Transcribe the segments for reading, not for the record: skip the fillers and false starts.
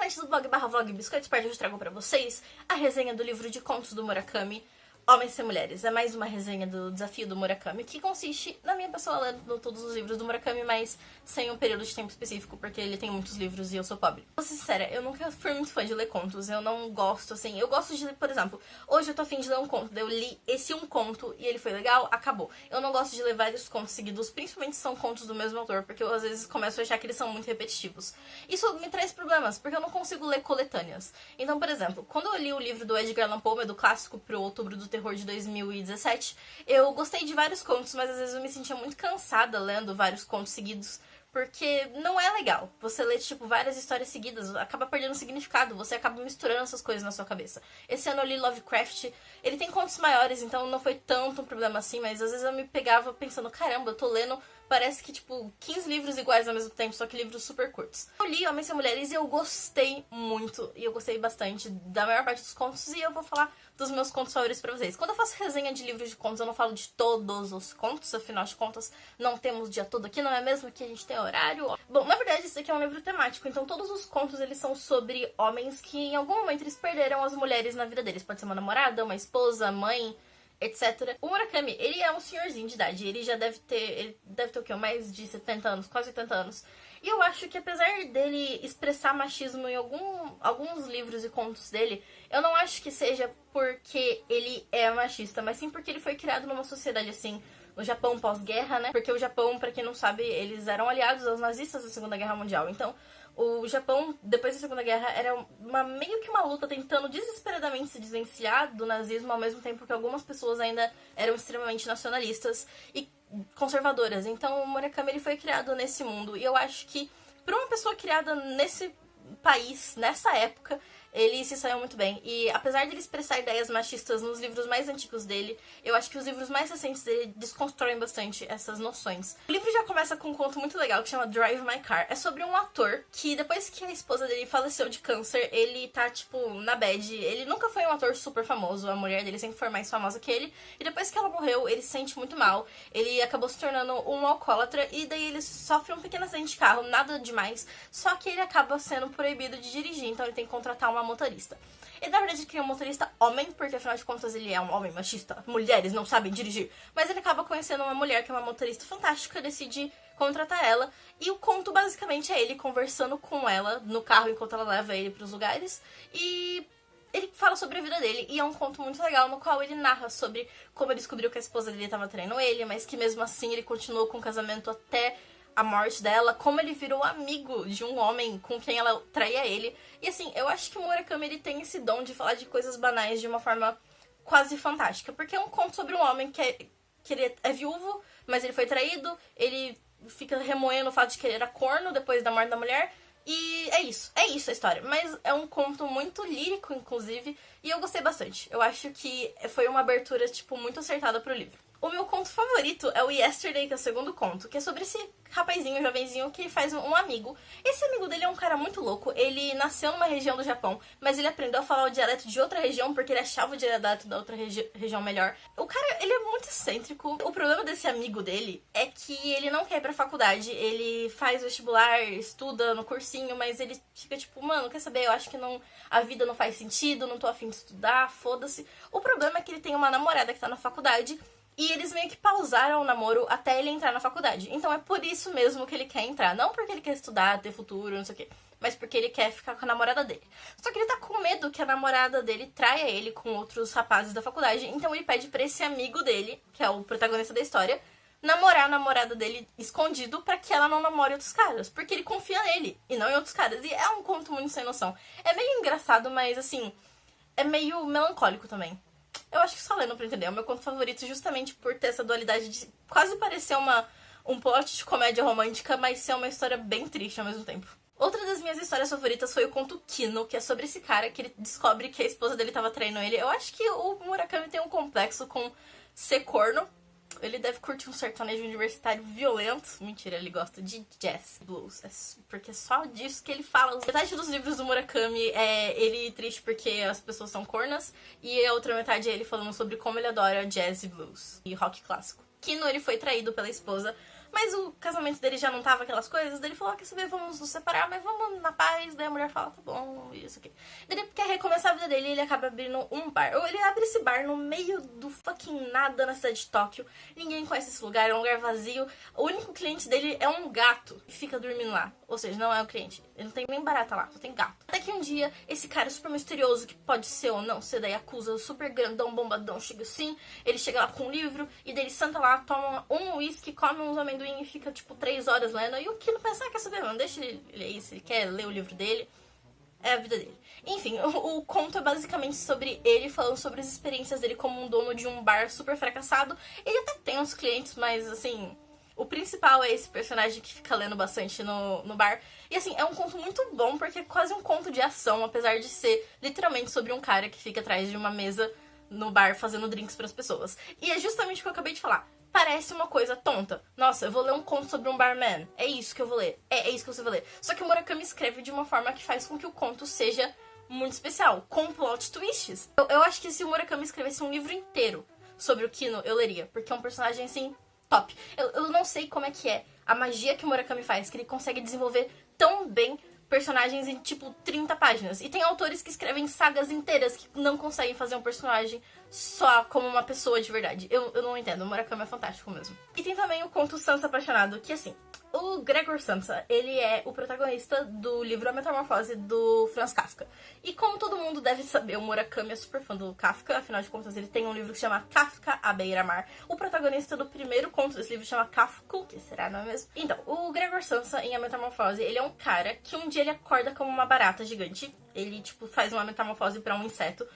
ouvintes do blog /vlog Biscoitos Perto, eu trago pra vocês a resenha do livro de contos do Murakami, Homens Sem Mulheres. É mais uma resenha do desafio do Murakami, que consiste na minha pessoa lendo todos os livros do Murakami, mas sem um período de tempo específico, porque ele tem muitos livros e eu sou pobre. Vou ser sincera, eu nunca fui muito fã de ler contos, eu não gosto, assim, eu gosto de ler, por exemplo, hoje eu tô afim de ler um conto, daí eu li esse um conto e ele foi legal, acabou. Eu não gosto de ler vários contos seguidos, principalmente se são contos do mesmo autor, porque eu às vezes começo a achar que eles são muito repetitivos. Isso me traz problemas, porque eu não consigo ler coletâneas. Então, por exemplo, quando eu li o livro do Edgar Allan Poe, do clássico pro Outubro do Terror de 2017, eu gostei de vários contos, mas às vezes eu me sentia muito cansada lendo vários contos seguidos, porque não é legal. Você lê, tipo, várias histórias seguidas, acaba perdendo significado, você acaba misturando essas coisas na sua cabeça. Esse ano eu li Lovecraft, ele tem contos maiores, então não foi tanto um problema assim, mas às vezes eu me pegava pensando, caramba, eu tô lendo, parece que, tipo, 15 livros iguais ao mesmo tempo, só que livros super curtos. Eu li Homens e Mulheres e eu gostei muito, e eu gostei bastante da maior parte dos contos, e eu vou falar dos meus contos favoritos pra vocês. Quando eu faço resenha de livros de contos, eu não falo de todos os contos, afinal de contas, não temos o dia todo aqui, não é mesmo que a gente tem horário? Bom, na verdade, isso aqui é um livro temático, então todos os contos, eles são sobre homens que, em algum momento, eles perderam as mulheres na vida deles. Pode ser uma namorada, uma esposa, mãe, etc. O Murakami, ele é um senhorzinho de idade, ele deve ter o quê? Mais de 70 anos, quase 80 anos. E eu acho que apesar dele expressar machismo em alguns livros e contos dele, eu não acho que seja porque ele é machista, mas sim porque ele foi criado numa sociedade assim, no Japão pós-guerra, né? Porque o Japão, pra quem não sabe, eles eram aliados aos nazistas da Segunda Guerra Mundial. Então, o Japão, depois da Segunda Guerra, era meio que uma luta tentando desesperadamente se desvencilhar do nazismo, ao mesmo tempo que algumas pessoas ainda eram extremamente nacionalistas e conservadoras. Então, o Murakami, ele foi criado nesse mundo. E eu acho que, pra uma pessoa criada nesse país, nessa época, ele se saiu muito bem. E apesar de ele expressar ideias machistas nos livros mais antigos dele, eu acho que os livros mais recentes dele desconstroem bastante essas noções. O livro já começa com um conto muito legal que chama Drive My Car. É sobre um ator que, depois que a esposa dele faleceu de câncer, ele tá, tipo, na bad. Ele nunca foi um ator super famoso, a mulher dele sempre foi mais famosa que ele. E depois que ela morreu, ele se sente muito mal. Ele acabou se tornando um alcoólatra e daí ele sofre um pequeno acidente de carro, nada demais. Só que ele acaba sendo proibido de dirigir, então ele tem que contratar uma motorista. Ele, na verdade, queria um motorista homem, porque afinal de contas ele é um homem machista. Mulheres não sabem dirigir. Mas ele acaba conhecendo uma mulher que é uma motorista fantástica, decide contratar ela. E o conto, basicamente, é ele conversando com ela no carro enquanto ela leva ele pros lugares. E ele fala sobre a vida dele. E é um conto muito legal, no qual ele narra sobre como ele descobriu que a esposa dele estava traindo ele, mas que mesmo assim ele continuou com o casamento até a morte dela, como ele virou amigo de um homem com quem ela traía ele. E assim, eu acho que o Murakami, ele tem esse dom de falar de coisas banais de uma forma quase fantástica. Porque é um conto sobre um homem que ele é viúvo, mas ele foi traído, ele fica remoendo o fato de que ele era corno depois da morte da mulher. E é isso a história. Mas é um conto muito lírico, inclusive, e eu gostei bastante. Eu acho que foi uma abertura, tipo, muito acertada pro livro. O meu conto favorito é o Yesterday, que é o segundo conto, que é sobre esse rapazinho, jovenzinho, que faz um amigo. Esse amigo dele é um cara muito louco, ele nasceu numa região do Japão, mas ele aprendeu a falar o dialeto de outra região porque ele achava o dialeto da outra região melhor. O cara, ele é muito excêntrico. O problema desse amigo dele é que ele não quer ir pra faculdade, ele faz vestibular, estuda no cursinho, mas ele fica tipo, mano, quer saber, eu acho que a vida não faz sentido, não tô afim de estudar, foda-se. O problema é que ele tem uma namorada que tá na faculdade, e eles meio que pausaram o namoro até ele entrar na faculdade. Então é por isso mesmo que ele quer entrar. Não porque ele quer estudar, ter futuro, não sei o quê. Mas porque ele quer ficar com a namorada dele. Só que ele tá com medo que a namorada dele traia ele com outros rapazes da faculdade. Então ele pede pra esse amigo dele, que é o protagonista da história, namorar a namorada dele escondido pra que ela não namore outros caras. Porque ele confia nele e não em outros caras. E é um conto muito sem noção. É meio engraçado, mas assim, é meio melancólico também. Eu acho que só lendo pra entender. É o meu conto favorito justamente por ter essa dualidade de quase parecer um plot de comédia romântica, mas ser uma história bem triste ao mesmo tempo. Outra das minhas histórias favoritas foi o conto Kino, que é sobre esse cara que ele descobre que a esposa dele tava traindo ele. Eu acho que o Murakami tem um complexo com ser corno. Ele deve curtir um sertanejo universitário violento. Mentira, ele gosta de jazz, blues. Porque é só disso que ele fala. Metade dos livros do Murakami é ele triste porque as pessoas são cornas. E a outra metade é ele falando sobre como ele adora jazz e blues. E rock clássico. Kino, ele foi traído pela esposa Mas o casamento dele já não tava aquelas coisas, daí ele falou, quer saber, vamos nos separar, mas vamos na paz. Daí a mulher fala, tá bom, isso aqui. Daí ele quer recomeçar a vida dele e ele acaba abrindo um bar. Ou ele abre esse bar no meio do fucking nada na cidade de Tóquio. Ninguém conhece esse lugar, é um lugar vazio. O único cliente dele é um gato que fica dormindo lá. Ou seja, não é o cliente. Ele não tem nem barata lá, só tem gato. Até que um dia, esse cara super misterioso, que pode ser ou não ser da Yakuza, super grandão, bombadão, chega assim. Ele chega lá com um livro e daí ele senta lá, toma um uísque, come uns amendoim e fica tipo 3 horas lendo. E o Kino pensa, quer saber, mano, deixa ele ler isso, ele quer ler o livro dele. É a vida dele. Enfim, o conto é basicamente sobre ele falando sobre as experiências dele como um dono de um bar super fracassado. Ele até tem uns clientes, mas assim, o principal é esse personagem que fica lendo bastante no bar. E assim, é um conto muito bom porque é quase um conto de ação, apesar de ser literalmente sobre um cara que fica atrás de uma mesa no bar fazendo drinks pras pessoas. E é justamente o que eu acabei de falar. Parece uma coisa tonta. Nossa, eu vou ler um conto sobre um barman. É isso que eu vou ler. É isso que você vai ler. Só que o Murakami escreve de uma forma que faz com que o conto seja muito especial, com plot twists. Eu acho que se o Murakami escrevesse um livro inteiro sobre o Kino, eu leria. Porque é um personagem, assim, top. Eu não sei como é que é a magia que o Murakami faz, que ele consegue desenvolver tão bem personagens em, tipo, 30 páginas. E tem autores que escrevem sagas inteiras que não conseguem fazer um personagem só como uma pessoa de verdade. Eu não entendo, o Murakami é fantástico mesmo. E tem também o conto Sansa Apaixonado, que assim, o Gregor Samsa, ele é o protagonista do livro A Metamorfose do Franz Kafka. E como todo mundo deve saber, o Murakami é super fã do Kafka, afinal de contas ele tem um livro que se chama Kafka, à beira-mar. O protagonista do primeiro conto desse livro chama Kafka, que será, não é mesmo? Então, o Gregor Samsa, em A Metamorfose, ele é um cara que um dia ele acorda como uma barata gigante. Ele, tipo, faz uma metamorfose pra um inseto.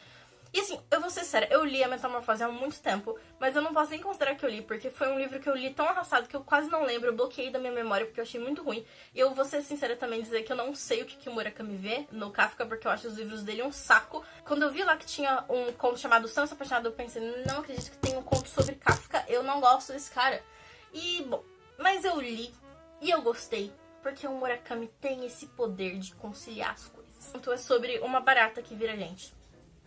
E assim, eu vou ser séria, eu li A Metamorfose há muito tempo, mas eu não posso nem considerar que eu li, porque foi um livro que eu li tão arrastado que eu quase não lembro, eu bloqueei da minha memória porque eu achei muito ruim. E eu vou ser sincera também dizer que eu não sei o que o Murakami vê no Kafka, porque eu acho os livros dele um saco. Quando eu vi lá que tinha um conto chamado Sansa Apaixonado, eu pensei, não acredito que tem um conto sobre Kafka, eu não gosto desse cara. E, bom, mas eu li e eu gostei, porque o Murakami tem esse poder de conciliar as coisas. Então é sobre uma barata que vira gente.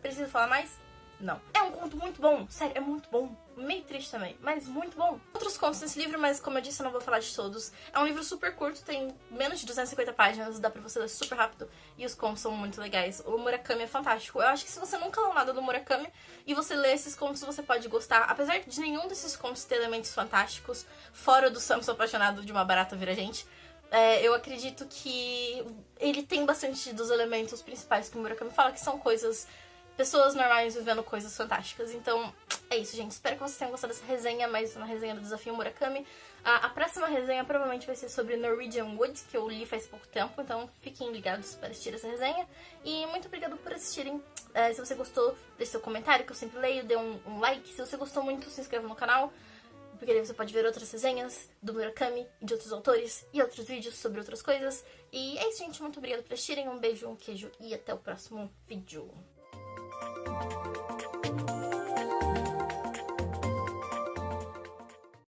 Preciso falar mais? Não. É um conto muito bom, sério, é muito bom. Meio triste também, mas muito bom. Outros contos nesse livro, mas como eu disse, eu não vou falar de todos. É um livro super curto, tem menos de 250 páginas, dá pra você ler super rápido. E os contos são muito legais. O Murakami é fantástico. Eu acho que se você nunca leu nada do Murakami e você lê esses contos, você pode gostar. Apesar de nenhum desses contos ter elementos fantásticos, fora do Samson apaixonado de uma barata vira gente, eu acredito que ele tem bastante dos elementos principais que o Murakami fala, que são coisas... pessoas normais vivendo coisas fantásticas. Então, é isso, gente. Espero que vocês tenham gostado dessa resenha, mais uma resenha do Desafio Murakami. A próxima resenha provavelmente vai ser sobre Norwegian Wood, que eu li faz pouco tempo, então fiquem ligados para assistir essa resenha. E muito obrigada por assistirem. Se você gostou, deixe seu comentário, que eu sempre leio, dê um like. Se você gostou muito, se inscreva no canal, porque aí você pode ver outras resenhas do Murakami, de outros autores e outros vídeos sobre outras coisas. E é isso, gente. Muito obrigada por assistirem. Um beijo, um queijo e até o próximo vídeo. Thank you.